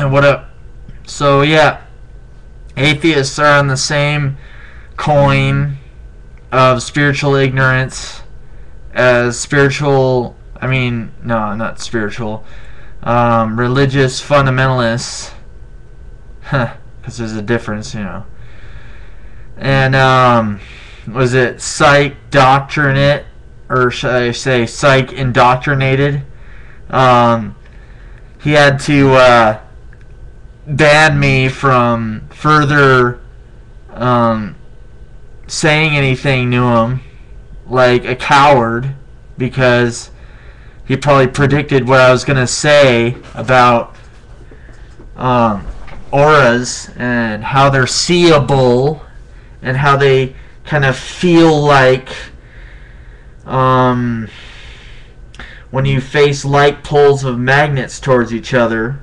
What up? So yeah, atheists are on the same coin of spiritual ignorance as spiritual. I mean, no, not spiritual. Religious fundamentalists, because there's a difference, you know. And was it psych doctrinate, or should I say psych indoctrinated? He had to ban me from further saying anything to him, like a coward, because he probably predicted what I was going to say about auras and how they're seeable and how they kind of feel like when you face like poles of magnets towards each other.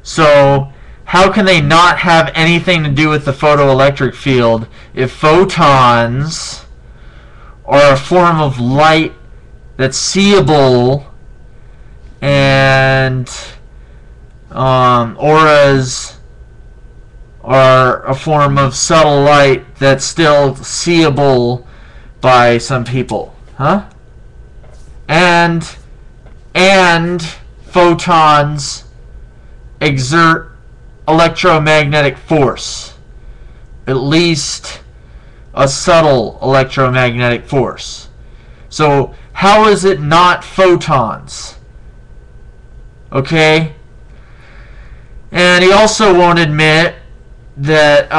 So how can they not have anything to do with the photoelectric field if photons are a form of light that's seeable, and auras are a form of subtle light that's still seeable by some people, huh? And photons exert electromagnetic force, at least a subtle electromagnetic force. So how is it not photons? Okay? And he also won't admit that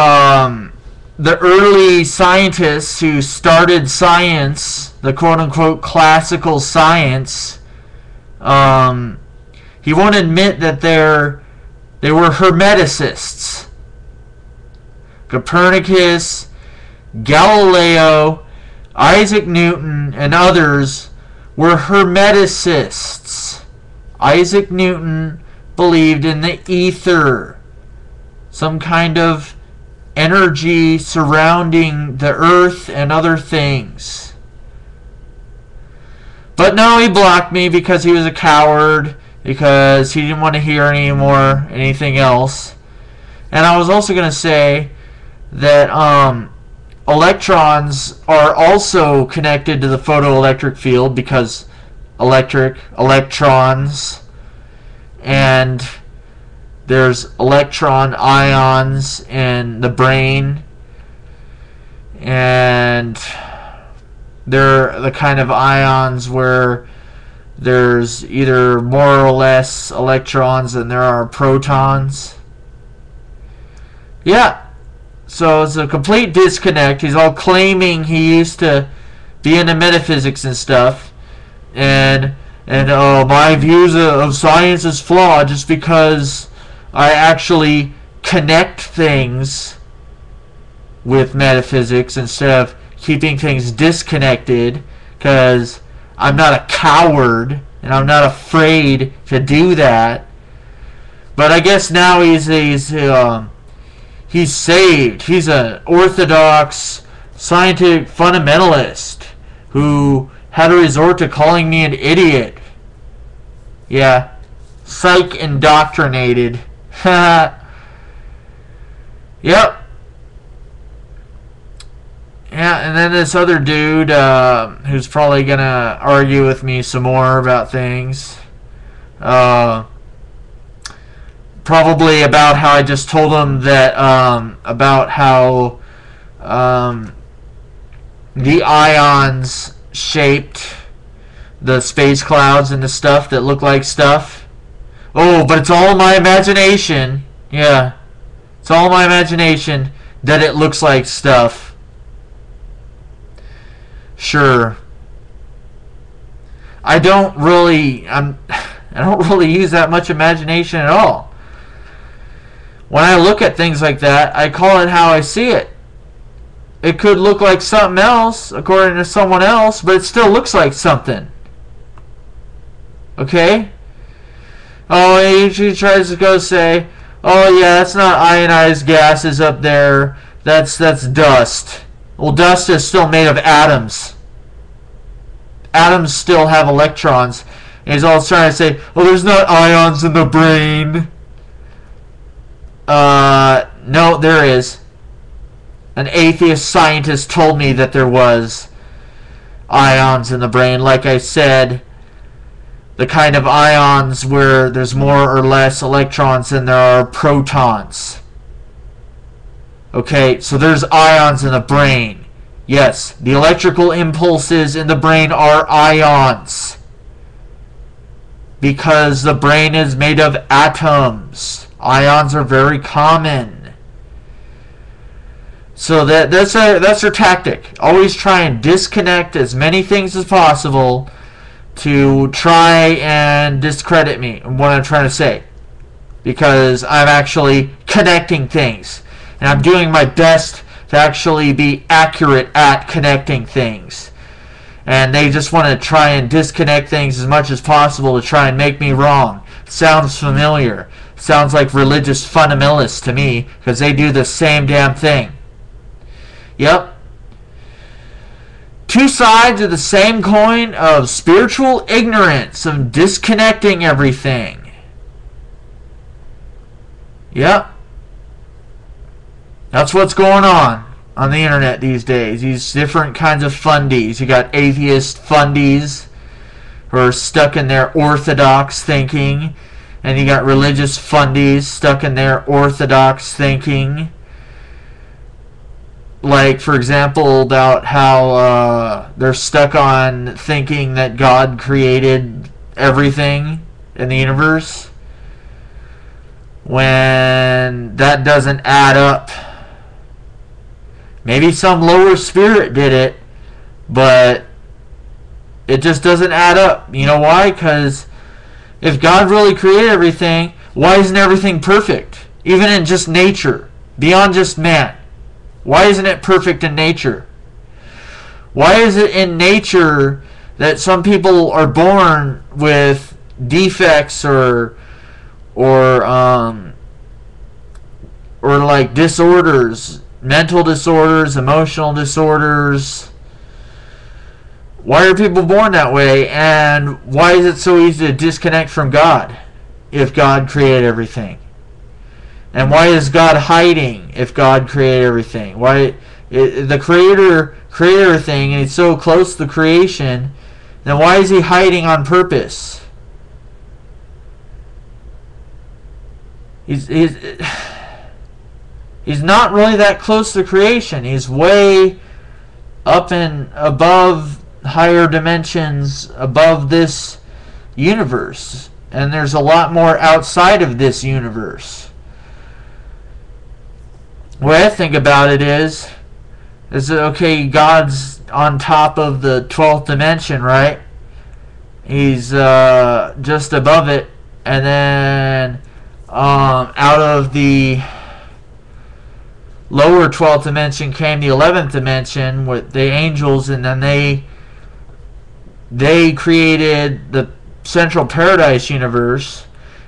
the early scientists who started science, the quote-unquote classical science, he won't admit that they were hermeticists. Copernicus, Galileo, Isaac Newton, and others were hermeticists. Isaac Newton believed in the ether, some kind of energy surrounding the earth and other things. But no, he blocked me because he was a coward, because he didn't want to hear anything else. And I was also going to say that electrons are also connected to the photoelectric field, because electrons, and there's electron ions in the brain, and they're the kind of ions where there's either more or less electrons than there are protons. Yeah, so it's a complete disconnect. He's all claiming he used to be into metaphysics and stuff, and my views of science is flawed just because I actually connect things with metaphysics instead of keeping things disconnected, because I'm not a coward and I'm not afraid to do that. But I guess now he's saved. He's an Orthodox scientific fundamentalist who had to resort to calling me an idiot. Yeah, psych indoctrinated. Yep. Yeah, and then this other dude who's probably gonna argue with me some more about things. Probably about how I just told him that about how the ions shaped the space clouds and the stuff that look like stuff. Oh, but it's all my imagination. Yeah, it's all my imagination that it looks like stuff. Sure. I don't really use that much imagination at all. When I look at things like that, I call it how I see it. It could look like something else according to someone else, but it still looks like something. Okay? Oh, he tries to go say, oh yeah, that's not ionized gases up there. That's dust. Well, dust is still made of atoms. Atoms still have electrons. And he's all trying to say, oh, there's not ions in the brain. No, there is. An atheist scientist told me that there was ions in the brain. Like I said, the kind of ions where there's more or less electrons than there are protons. Okay, so there's ions in the brain. Yes, the electrical impulses in the brain are ions. Because the brain is made of atoms. Ions are very common. So that's their tactic. Always try and disconnect as many things as possible to try and discredit me and what I'm trying to say. Because I'm actually connecting things. And I'm doing my best to actually be accurate at connecting things. And they just want to try and disconnect things as much as possible to try and make me wrong. Sounds familiar. Sounds like religious fundamentalists to me, because they do the same damn thing. Yep. Two sides of the same coin of spiritual ignorance, of disconnecting everything. Yep. That's what's going on the internet these days. These different kinds of fundies. You got atheist fundies who are stuck in their orthodox thinking. And you got religious fundies stuck in their orthodox thinking. Like, for example, about how they're stuck on thinking that God created everything in the universe, when that doesn't add up. Maybe some lower spirit did it, but it just doesn't add up. You know why? Because if God really created everything, why isn't everything perfect? Even in just nature, beyond just man. Why isn't it perfect in nature? Why is it in nature that some people are born with defects or like disorders, mental disorders, emotional disorders? Why are people born that way? And why is it so easy to disconnect from God if God created everything? And why is God hiding if God created everything? Why the creator thing, and he's so close to the creation, then why is he hiding on purpose? He's not really that close to creation. He's way up and above, higher dimensions above this universe. And there's a lot more outside of this universe. The way I think about it is that, okay, God's on top of the 12th dimension, right? He's just above it. And then out of the lower 12th dimension came the 11th dimension with the angels, and then they created the Central Paradise universe,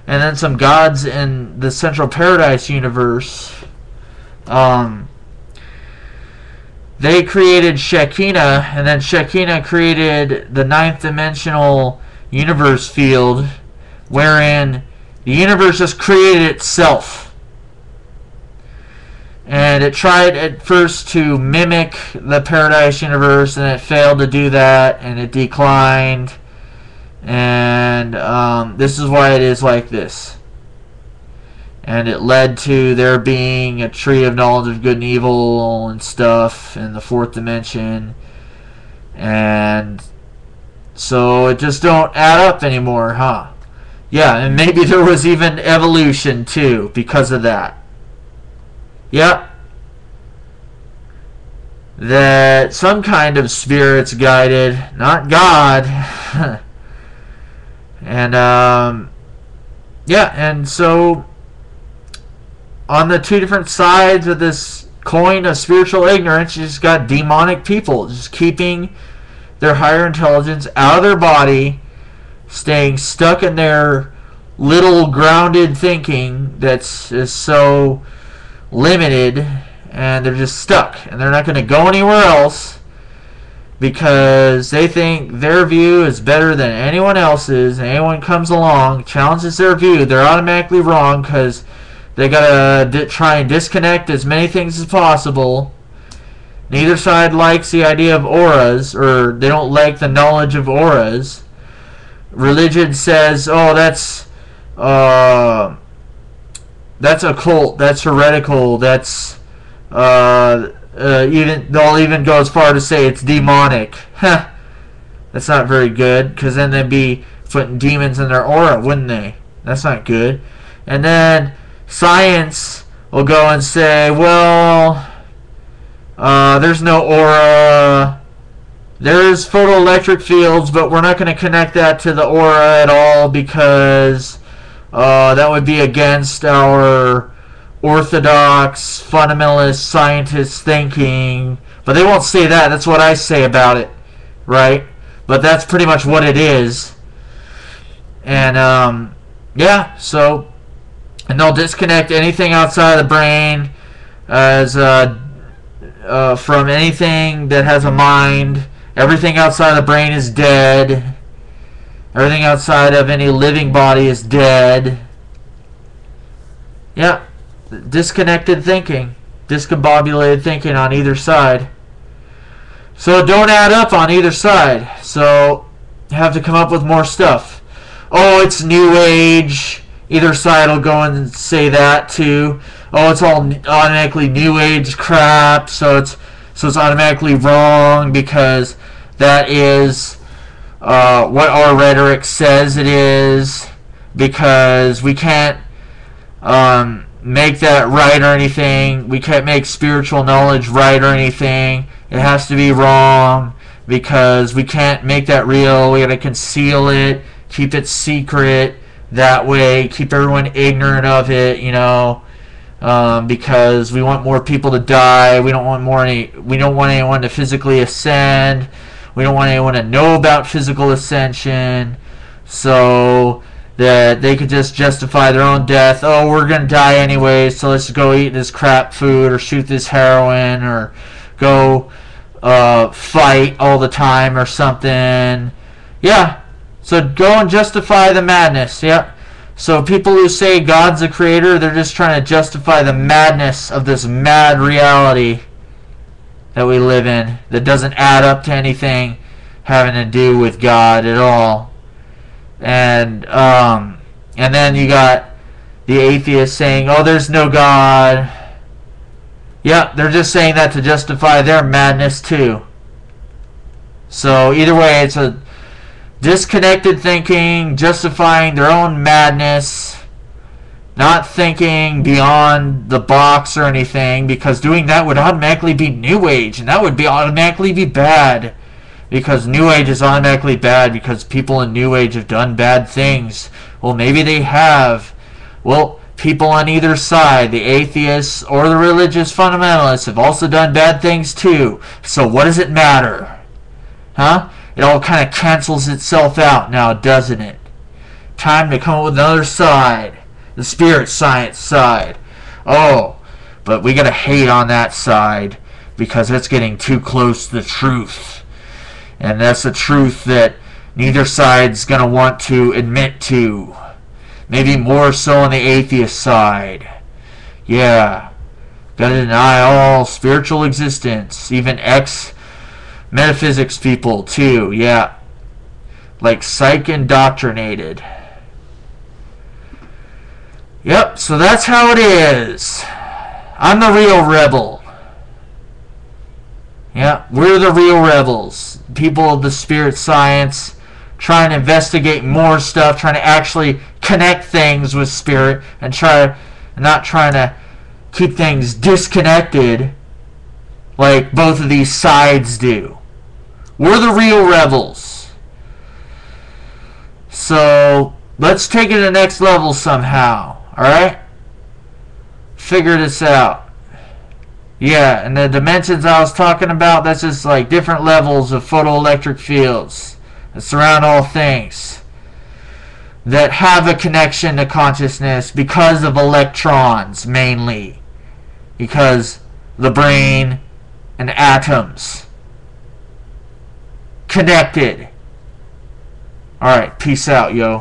and then some gods in the Central Paradise universe. They created Shekinah, and then Shekinah created the 9th dimensional universe field, wherein the universe just created itself. And it tried at first to mimic the Paradise universe, and it failed to do that, and it declined. And this is why it is like this. And it led to there being a tree of knowledge of good and evil and stuff in the 4th dimension. And so it just don't add up anymore, huh? Yeah, and maybe there was even evolution too because of that. Yep. That some kind of spirit's guided, not God. And yeah, and so on the two different sides of this coin of spiritual ignorance, you just got demonic people just keeping their higher intelligence out of their body, staying stuck in their little grounded thinking that's is so limited, and they're just stuck, and they're not going to go anywhere else because they think their view is better than anyone else's, and anyone comes along, challenges their view, they're automatically wrong because they gotta try and disconnect as many things as possible. Neither side likes the idea of auras, or they don't like the knowledge of auras. Religion says, oh, that's occult, that's heretical, that's they'll even go as far to say it's demonic. That's not very good, because then they'd be putting demons in their aura, wouldn't they? That's not good. And then science will go and say, well, there's no aura. There's photoelectric fields, but we're not going to connect that to the aura at all because that would be against our Orthodox, fundamentalist, scientist thinking. But they won't say that. That's what I say about it, right? But that's pretty much what it is. And, yeah, so, and they'll disconnect anything outside of the brain as from anything that has a mind. Everything outside of the brain is dead. Everything outside of any living body is dead. Yeah. Disconnected thinking. Discombobulated thinking on either side. So don't add up on either side. So you have to come up with more stuff. Oh, it's New Age. Either side will go and say that too. Oh, it's all automatically New Age crap. So it's automatically wrong because that is what our rhetoric says it is, because we can't make that right or anything. We can't make spiritual knowledge right or anything. It has to be wrong because we can't make that real. We got to conceal it, keep it secret that way, keep everyone ignorant of it, you know. Because we want more people to die. We don't want anyone to physically ascend. We don't want anyone to know about physical ascension, so that they could just justify their own death. Oh, we're gonna die anyway, so let's go eat this crap food or shoot this heroin or go fight all the time or something. Yeah. So go and justify the madness. Yeah. So people who say God's the creator, they're just trying to justify the madness of this mad reality that we live in that doesn't add up to anything having to do with God at all. And then you got the atheists saying, oh, there's no God. Yeah, they're just saying that to justify their madness too. So either way, it's a disconnected thinking, justifying their own madness, not thinking beyond the box or anything, because doing that would automatically be New Age, and that would be automatically be bad, because New Age is automatically bad because people in New Age have done bad things. Well, maybe they have. Well, people on either side, the atheists or the religious fundamentalists, have also done bad things too. So what does it matter? Huh? It all kind of cancels itself out now, doesn't it? Time to come up with another side. The spirit science side. Oh, but we gotta hate on that side because it's getting too close to the truth. And that's the truth that neither side's gonna want to admit to. Maybe more so on the atheist side. Yeah. Gotta deny all spiritual existence. Even metaphysics people too. Yeah. Like psych indoctrinated. Yep, so that's how it is. I'm the real rebel. Yeah, we're the real rebels. People of the spirit science trying to investigate more stuff, trying to actually connect things with spirit and not trying to keep things disconnected like both of these sides do. We're the real rebels. So let's take it to the next level somehow. Alright? Figure this out. Yeah, and the dimensions I was talking about, that's just like different levels of photoelectric fields that surround all things that have a connection to consciousness because of electrons, mainly. Because the brain and atoms. connected. Alright, peace out, yo.